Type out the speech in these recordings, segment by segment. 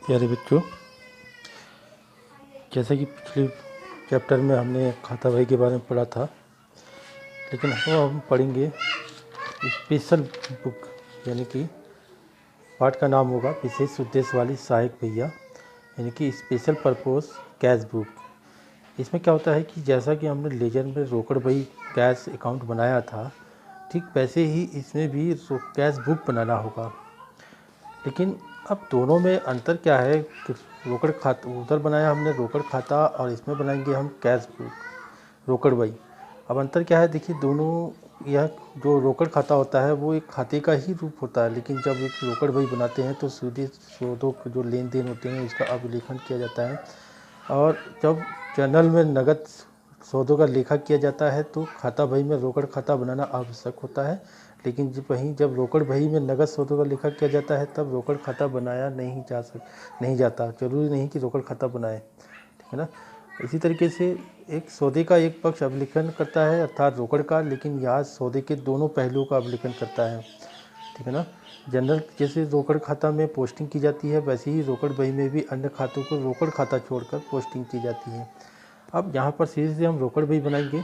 प्यारे बच्चों, जैसा कि पिछले चैप्टर में हमने खाता बही के बारे में पढ़ा था, लेकिन हम पढ़ेंगे स्पेशल बुक, यानी कि पाठ का नाम होगा विशेष उद्देश्य वाली सहायक भैया, यानी कि स्पेशल पर्पस कैश बुक। इसमें क्या होता है कि जैसा कि हमने लेजर में रोकड़ बही कैश अकाउंट बनाया था, ठीक वैसे ही इसमें भी कैश बुक बनाना होगा। लेकिन अब दोनों में अंतर क्या है कि रोकड़ खाता उधर बनाया हमने रोकड़ खाता और इसमें बनाएंगे हम कैश बुक रोकड़ बही। अब अंतर क्या है, देखिए दोनों, यह जो रोकड़ खाता होता है वो एक खाते का ही रूप होता है, लेकिन जब एक रोकड़ बही बनाते हैं तो सीधे सौदों के जो लेन देन होते हैं उसका अभिलेखन किया जाता है। और जब जर्नल में नगद सौदों का लेखा किया जाता है तो खाता बही में रोकड़ खाता बनाना आवश्यक होता है। लेकिन जब रोकड़ बही में नगद सौदों का लेखा किया जाता है तब रोकड़ खाता बनाया नहीं जाता। जरूरी नहीं कि रोकड़ खाता बनाए, ठीक है ना। इसी तरीके से एक सौदे का एक पक्ष अभिलेखन करता है अर्थात रोकड़ का, लेकिन यहाँ सौदे के दोनों पहलुओं का अभिलेखन करता है, ठीक है ना। जनरल जैसे रोकड़ खाता में पोस्टिंग की जाती है, वैसे ही रोकड़ बही में भी अन्य खातों को रोकड़ खाता छोड़कर पोस्टिंग की जाती है। अब यहाँ पर सीधे से हम रोकड़ बही बनाएंगे।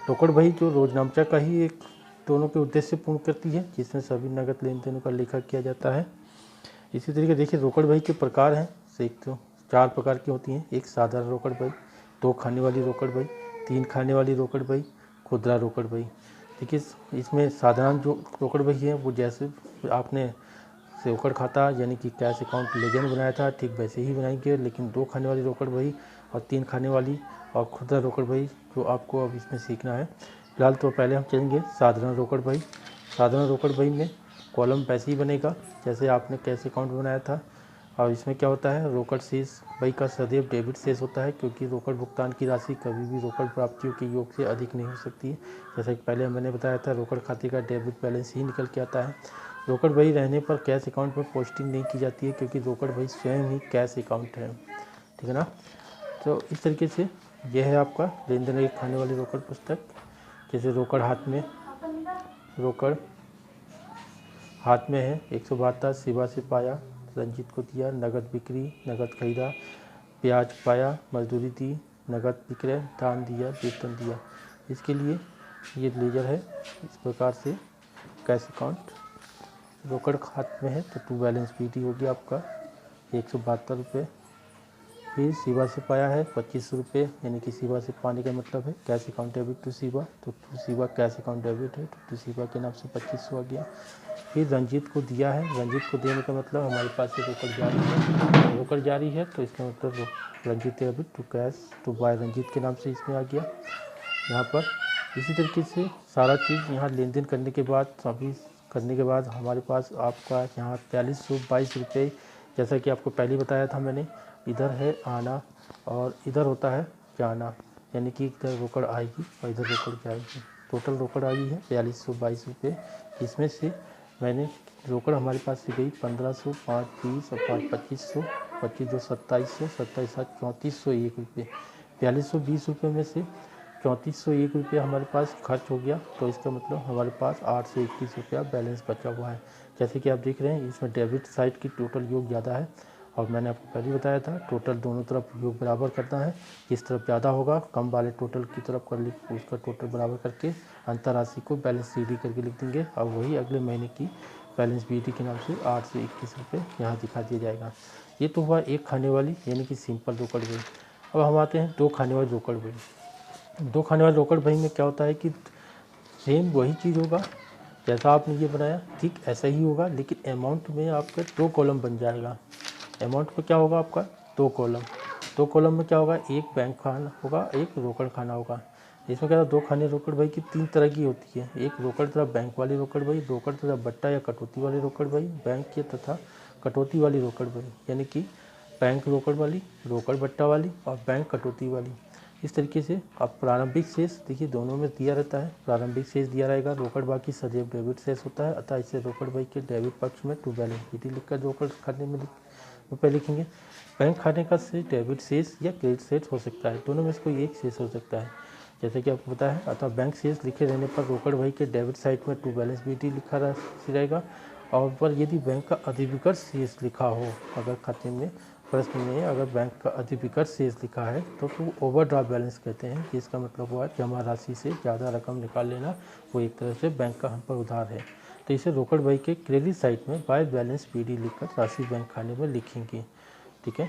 रोकड़ बही जो रोजनामचा का ही एक दोनों के उद्देश्य पूर्ण करती है, जिसमें सभी नगद लेन देनों का लेखा किया जाता है। इसी तरीके देखिए रोकड़ बही के प्रकार हैं, एक तो 4 प्रकार की होती हैं। एक साधारण रोकड़ बही, 2 खाने वाली रोकड़ बही, 3 खाने वाली रोकड़ बही, खुदरा रोकड़ बही। देखिए इसमें साधारण जो रोकड़ बही है वो जैसे आपने रोकड़ खाता यानी कि कैश अकाउंट लेजर में बनाया था ठीक वैसे ही बनाएंगे, लेकिन 2 खाने वाली रोकड़ बही और 3 खाने वाली और खुदरा रोकड़ बही जो आपको अब इसमें सीखना है। फिलहाल तो पहले हम चलेंगे साधारण रोकड़ बही। साधारण रोकड़ बही में कॉलम वैसे ही बनेगा जैसे आपने कैश अकाउंट बनाया था, और इसमें क्या होता है, रोकड़ शेष बही का सदैव डेबिट शेष होता है, क्योंकि रोकड़ भुगतान की राशि कभी भी रोकड़ प्राप्तियों के योग से अधिक नहीं हो सकती है। जैसा कि पहले मैंने बताया था, रोकड़ खाते का डेबिट बैलेंस ही निकल के आता है। रोकड़ बही रहने पर कैश अकाउंट में पोस्टिंग नहीं की जाती है, क्योंकि रोकड़ बही स्वयं ही कैश अकाउंट है, ठीक है ना। तो इस तरीके से यह है आपका लेन देन एक खाने वाली रोकड़ पुस्तक। जैसे रोकड़ हाथ में है 172, सेवा से पाया, रंजीत को दिया, नगद बिक्री, नगद खरीदा, ब्याज पाया, मजदूरी दी, नगद विक्रय, दान दिया, वेतन दिया। इसके लिए ये लेजर है। इस प्रकार से कैश अकाउंट रोकड़ खाते में है तो टू बैलेंस पीटी होगी आपका 172 रुपये। फिर सेवा से पाया है 2500 रुपये, यानी कि सेवा से पाने का मतलब है कैश अकाउंट डेबिट टू सेवा, तो टू सेवा कैश अकाउंट डेबिट है तो टू सेवा के नाम से 2500 आ गया। फिर रंजीत को दिया है, रंजीत को देने का मतलब हमारे पास ये रोकड़ जारी है तो इसका मतलब Ranjit debit to cash to by Ranjit के नाम से इसमें आ गया यहाँ पर। इसी तरीके से सारा चीज़ यहाँ लेन देन करने के बाद हमारे पास आपका यहाँ 4322 रुपये, जैसा कि आपको पहले बताया था मैंने, इधर है आना और इधर होता है जाना, यानी कि इधर रोकड़ आएगी और इधर रोकड़ जाएगी। टोटल रोकड़ आई है 4222 रुपये। इसमें से मैंने रोकड़ हमारे पास से गई 1500, 5 20 और 5 2500, 25 2 2700, 27 7 3401 रुपये। 4220 रुपये में से 3401 रुपये हमारे पास खर्च हो गया, तो इसका मतलब हमारे पास 821 रुपया बैलेंस बचा हुआ है। जैसे कि आप देख रहे हैं इसमें डेबिट साइड की टोटल योग ज़्यादा है, और मैंने आपको पहले बताया था टोटल दोनों तरफ योग बराबर करना है। जिस तरफ ज़्यादा होगा कम वाले टोटल की तरफ कर लिख उसका टोटल बराबर करके अंतर राशि को बैलेंस सीडी करके लिख देंगे, और वही अगले महीने की बैलेंस बीडी के नाम से 821 रुपये यहाँ दिखा दिया जाएगा। ये तो हुआ एक खाने वाली यानी कि सिंपल रोकड़ बही। अब हम आते हैं 2 खाने वाली रोकड़ बही। 2 खाने वाली रोकड़ बही में क्या होता है कि सेम वही चीज़ होगा जैसा आपने ये बनाया, ठीक ऐसा ही होगा, लेकिन अमाउंट में आपका 2 कॉलम बन जाएगा। अमाउंट में क्या होगा आपका 2 कॉलम। 2 कॉलम में क्या होगा, एक बैंक खाना होगा, एक रोकड़ खाना होगा। इसमें क्या है, 2 खाने रोकड़ बही की 3 तरह की होती है। एक रोकड़ तथा बैंक वाली रोकड़ बही, रोकड़ तथा बट्टा या कटौती वाली रोकड़ बही, बैंक के तथा कटौती वाली रोकड़ बही, यानी कि बैंक रोकड़ वाली, रोकड़ बट्टा वाली और बैंक कटौती वाली। इस तरीके से अब प्रारंभिक शेष देखिए दोनों में दिया रहता है, प्रारंभिक शेष दिया रहेगा, रोकड़ बाकी सदैव डेबिट शेष होता है, अतः इसे रोकड़ बही के डेबिट पक्ष में टू बैलेंस पीटी लिखकर रोकड़ खाने में रुपये लिखेंगे। बैंक खाते का शेष डेबिट शेष या क्रेडिट शेष हो सकता है, दोनों में से कोई एक शेष हो सकता है, जैसे कि आपको पता है। अतः बैंक शेष लिखे रहने पर रोकड़ बही के डेबिट साइड में टू बैलेंस बीटी लिखा रहेगा और पर यदि बैंक का अधिविकृत शेष लिखा हो, अगर खाते में प्रश्न में अगर बैंक का अधिविकृत शेष लिखा है तो ओवरड्राफ्ट बैलेंस कहते हैं, जिसका मतलब हुआ जमा राशि से ज़्यादा रकम निकाल लेना, वो एक तरह से बैंक का हम पर उधार है। तो इसे रोकड़ बही के क्रेडिट साइड में बाय बैलेंस पीडी लिखकर राशि बैंक खाने में लिखेंगे। ठीक है।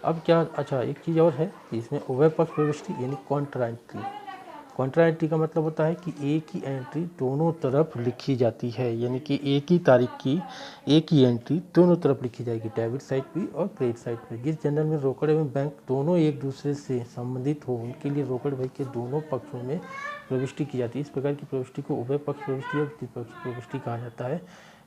अब क्या, अच्छा एक चीज़ और है, इसमें उभय पक्ष प्रविष्टि यानी कॉन्ट्रा एंट्री। कॉन्ट्रा एंट्री का मतलब होता है कि एक ही एंट्री दोनों तरफ लिखी जाती है, यानी कि एक ही तारीख की एक ही एंट्री दोनों तरफ लिखी जाएगी, डेबिट साइड भी और क्रेडिट साइड पे। जिस जनरल में रोकड़ एवं बैंक दोनों एक दूसरे से संबंधित हो, उनके लिए रोकड़ बही के दोनों पक्षों में प्रविष्टि की जाती है। इस प्रकार की प्रविष्टि को उभय पक्ष प्रविष्टि या द्विपक्षीय प्रविष्टि कहा जाता है।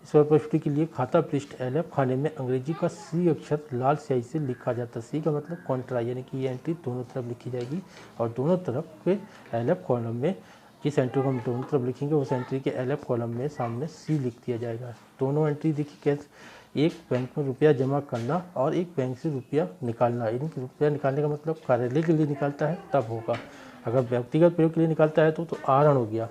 इस प्रविष्टि के लिए खाता पृष्ठ LF खाने में अंग्रेजी का C अक्षर लाल स्याही से लिखा जाता है। C का मतलब कॉन्ट्रा, यानी कि ये एंट्री दोनों तरफ लिखी जाएगी और दोनों तरफ के LF कॉलम में जिस एंट्री को हम दोनों तरफ लिखेंगे उस एंट्री के LF कॉलम में सामने C लिख दिया जाएगा। दोनों एंट्री देखिए कैसे, एक बैंक में रुपया जमा करना और एक बैंक से रुपया निकालना, यानी कि रुपया निकालने का मतलब कार्यालय के लिए निकालता है तब होगा, अगर व्यक्तिगत प्रयोग के लिए निकालता है तो आहरण हो गया।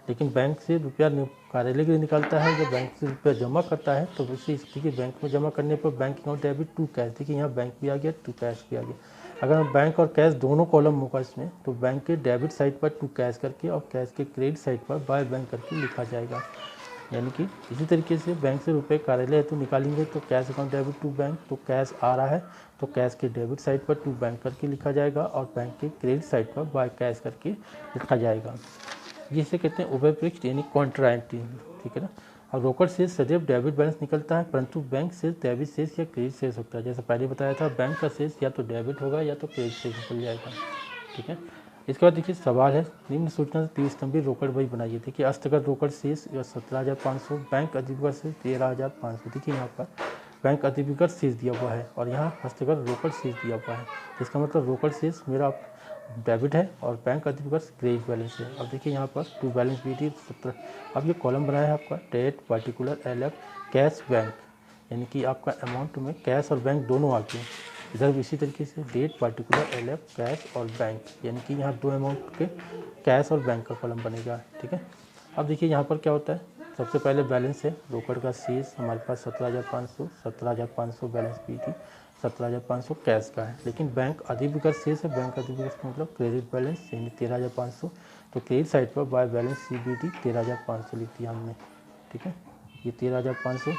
लेकिन बैंक से रुपया कार्यालय के लिए निकालता है, जब बैंक से रुपया जमा करता है तो उसी स्थिति के बैंक में जमा करने पर bank account debit to cash, देखिए यहाँ बैंक भी आ गया टू कैश भी आ गया। अगर हम बैंक और कैश दोनों कॉलम होगा इसमें, तो बैंक के डेबिट साइड पर टू कैश करके और कैश के क्रेडिट साइड पर बाय बैंक करके लिखा जाएगा। यानी कि इसी तरीके से बैंक से रुपये कार्यालय हेतु निकालेंगे तो cash account debit to bank, तो कैश आ रहा है तो कैश के डेबिट साइड पर टू बैंक करके लिखा जाएगा और बैंक के क्रेडिट साइड पर बाय कैश करके लिखा जाएगा। जिसे कहते हैं उभय पृष्ठ यानी कॉन्ट्रा एंट्री। ठीक है ना। और रोकड़ शेष सदैव डेबिट बैलेंस निकलता है, परंतु बैंक शेष डेबिट शेष या क्रेडिट शेष होता है। जैसे पहले बताया था, बैंक का शेष या तो डेबिट होगा या तो क्रेडिट शेष निकल जाएगा। ठीक है। इसके बाद देखिए सवाल है, निम्न सूचना से त्रिस्तंभी रोकड़ बही बनाइए। देखिए हस्तगत रोकड़ शेष 17,500, बैंक अधिविकृत शेष 13,500। देखिए यहाँ पर बैंक अधिविकृत शेष दिया हुआ है और यहाँ हस्तगत रोकड़ शेष दिया हुआ है, इसका मतलब रोकड़ शेष मेरा डेबिट है और बैंक अधिविकृत क्रेडिट बैलेंस है। अब देखिए यहाँ पर टू बैलेंस BT 17। अब ये कॉलम बनाया है आपका date particular LF cash bank, यानी कि आपका अमाउंट में कैश और बैंक दोनों आ गए। इधर भी इसी तरीके से डेट पार्टिकुलर LF कैश और बैंक, यानी कि यहाँ दो अमाउंट के कैश और बैंक का कॉलम बनेगा। ठीक है। अब देखिए यहाँ पर क्या होता है, सबसे पहले बैलेंस है रोकड़ का शेष हमारे पास 17,500 बैलेंस BT 17,500 कैश का है, लेकिन बैंक अधिविकृत शेष है, बैंक अधिविकृत मतलब क्रेडिट बैलेंस यानी 13,500, तो क्रेडिट साइड पर बाय बैलेंस CBT 13,500 लिख दिया हमने। ठीक है, ये 13,500।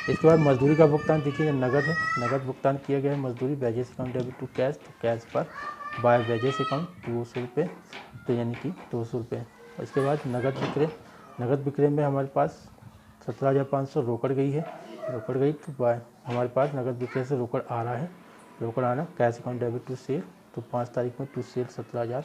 इसके बाद मजदूरी का भुगतान देखिए नगद है, नगद भुगतान किया गया है मजदूरी, wages account debit to cash, तो कैश पर बाय वेजेस अकाउंट 200 रुपये, तो यानी कि 200 रुपये। इसके बाद नगद विक्रय, नगद विक्रय में हमारे पास 17,500 रोकड़ गई है, रोकड़ गई तो बाय हमारे पास नगद विक्रय से रोकड़ आ रहा है, रोकड़ आना cash account debit to sale, तो 5 तारीख में टू सेल 17,000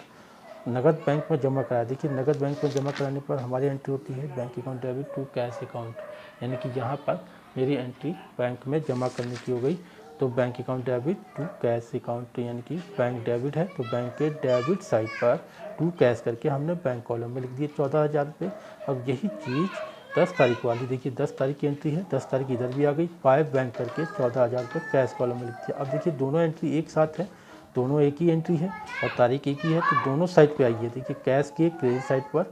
नगद बैंक में जमा कराया। देखिए नगद बैंक में जमा कराने पर हमारी एंट्री होती है bank account debit to cash account, यानी कि यहाँ पर मेरी एंट्री बैंक में जमा करने की हो गई, तो bank account debit to cash account, यानी कि बैंक डेबिट है तो बैंक के डेबिट साइड पर टू कैश करके हमने बैंक कॉलम में लिख दिए 14,000 रुपये। अब यही चीज़ 10 तारीख वाली, देखिए 10 तारीख की एंट्री है, 10 तारीख इधर भी आ गई, बाय बैंक करके 14,000 रुपये कैश कॉलम में लिख दिया। अब देखिए दोनों एंट्री एक साथ है, दोनों एक ही एंट्री है और तारीख एक ही है, तो दोनों साइड पे आई है। देखिए कैश के क्रेडिट साइड पर,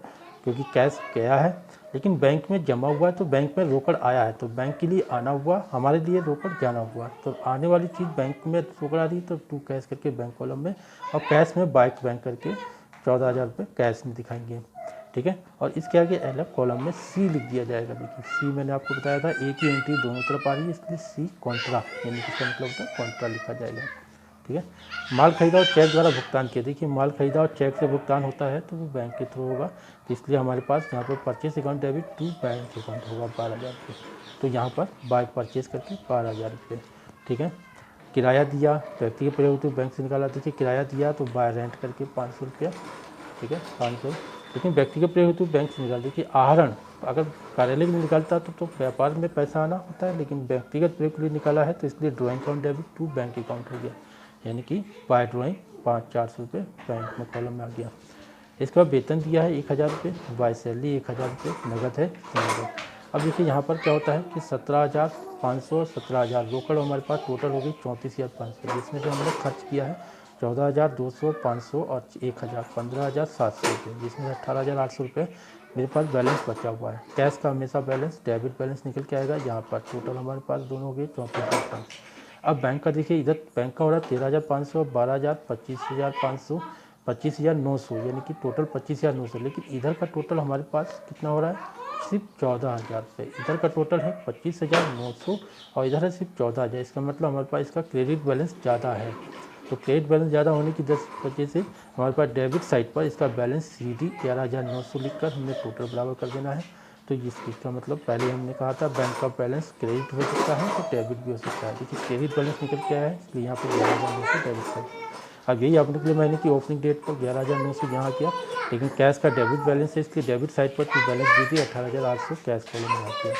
क्योंकि कैश गया है लेकिन बैंक में जमा हुआ है तो बैंक में रोकड़ आया है, तो बैंक के लिए आना हुआ, हमारे लिए रोकड़ जाना हुआ, तो आने वाली चीज़ बैंक में रोकड़ आ रही है तो टू कैश करके बैंक कॉलम में, और कैश में बाइक बैंक करके 14,000 रुपये कैश में दिखाएंगे। ठीक है, और इसके आगे LF कॉलम में C लिख दिया जाएगा। देखिए C मैंने आपको बताया था एक ही एंट्री दोनों तरफ आ रही है, इसलिए C कॉन्ट्रा, यानी इसका मतलब होता है कॉन्ट्रा लिखा जाएगा। ठीक है, माल खरीदा और चेक द्वारा भुगतान किया। देखिए माल खरीदा और चेक से भुगतान होता है तो वो बैंक के थ्रू होगा, तो इसलिए हमारे पास यहाँ पर purchase account debit to bank account होगा 12,000 रुपये, तो यहाँ पर बाय परचेस करके 12,000 रुपये। ठीक है, किराया दिया व्यक्ति के प्रयोग तो बैंक से निकाला, देखिए किराया दिया तो बाय रेंट करके 500 रुपया। ठीक है 500, लेकिन व्यक्तिगत प्रयोग हेतु बैंक से निकाल। देखिए आहरण अगर कार्यालय में निकालता तो व्यापार में पैसा आना होता है, लेकिन व्यक्तिगत प्रयोग के लिए निकाला है तो इसलिए drawing account debit to bank account हो गया, यानी कि बाय ड्राइंग 400 रुपये बैंक में कॉलम में आ गया। इसके बाद वेतन दिया है 1,000 रुपये, बाय सैलरी 1,000 रुपये, नगद है नगद। अब देखिए यहाँ पर क्या होता है कि 17,500 और 17,000 रोकड़ हमारे पास टोटल हो गई 34,500, जिसमें से हमने खर्च किया है 14,200, 500 और 1,000 15,700 रुपये, जिसमें 18,800 रुपये मेरे पास बैलेंस बचा हुआ है। कैश का हमेशा बैलेंस डेबिट बैलेंस निकल के आएगा यहाँ पर। टोटल हमारे पास दोनों हो गए 34,500। अब बैंक का देखिए, इधर बैंक का हो रहा है 13,500, 12,000, 25,500, 25,900, यानी कि टोटल 25,900। लेकिन इधर का टोटल हमारे पास कितना हो रहा है, सिर्फ 14,000 रुपये। इधर का टोटल है 25,900 और इधर है सिर्फ 14,000। इसका मतलब हमारे पास इसका क्रेडिट बैलेंस ज़्यादा है। तो क्रेडिट बैलेंस ज़्यादा होने की वजह से हमारे पास डेबिट साइड पर इसका बैलेंस सीधी 11,900 लिखकर हमने टोटल बराबर कर देना है। तो इसका मतलब पहले हमने कहा था बैंक का बैलेंस क्रेडिट हो सकता है तो डेबिट भी हो सकता है। देखिए क्रेडिट बैलेंस निकल के आया है, इसलिए यहाँ पर 11,900 डेबिट साइड। अब यही आपने के लिए मैंने कि ओपनिंग डेट पर 11,900 यहाँ किया, लेकिन कैश का डेबिट बैलेंस है, इसलिए डेबिट साइड पर तो बैलेंस दी थी 18,800 कैश कॉलम यहाँ किया।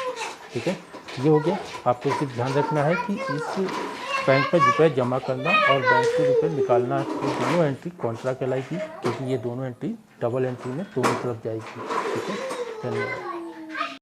ठीक है, ये हो गया। आपको सिर्फ ध्यान रखना है कि इस बैंक पर रुपये जमा करना और बैंक से रुपये निकालना, ये दोनों एंट्री कॉन्ट्रा कहलाएगी, क्योंकि ये दोनों एंट्री डबल एंट्री में दोनों तरफ जाएगी। ठीक है, धन्यवाद।